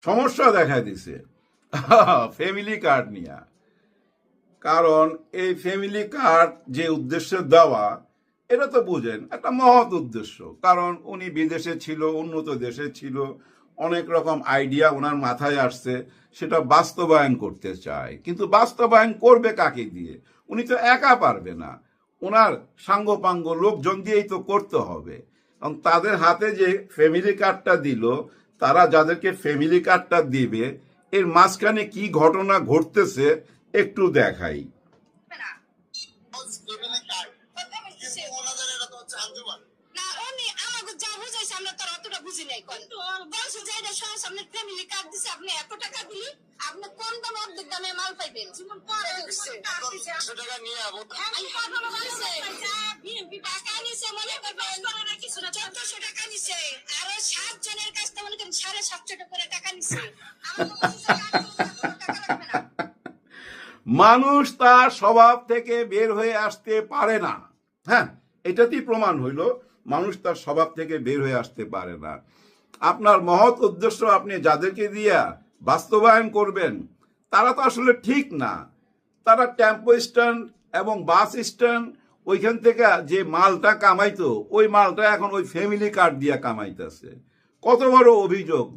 সমস্যা দেখা দিছে ফ্যামিলি কার্ড নিয়ে। কারণ এই ফ্যামিলি কার্ড যে উদ্দেশ্যে দেওয়া, এটা তো বুঝেন একটা মহৎ উদ্দেশ্য। কারণ উনি বিদেশে ছিল, উন্নত দেশে ছিল, অনেক রকম আইডিয়া ওনার মাথায় আসছে, সেটা বাস্তবায়ন করতে চায়। কিন্তু বাস্তবায়ন করবে কাকে দিয়ে? উনি তো একা পারবে না, ওনার সাঙ্গপাঙ্গ লোকজন দিয়েই তো করতে হবে। এবং তাদের হাতে যে ফ্যামিলি কার্ডটা দিল, তারা যাদেরকে ফ্যামিলি কার্ডটা দিবে, এর মাঝখানে কি ঘটনা ঘটতেছে একটু দেখাই। মানুষ তার স্বভাব থেকে বের হয়ে আসতে পারে না। হ্যাঁ, এটাতেই প্রমাণ হইল মানুষ তার স্বভাব থেকে বের হয়ে আসতে পারে না। আপনার মহৎ উদ্দেশ্য আপনি যাদেরকে দিয়া বাস্তবায়ন করবেন, তারা তো আসলে ঠিক না। তারা টেম্পো স্ট্যান্ড এবং বাস স্ট্যান্ড, ওইখান থেকে যে মালটা কামাইতো, ওই মালটা এখন ওই ফ্যামিলি কার্ড দিয়া কামাইতেছে। কত বড় অভিযোগ!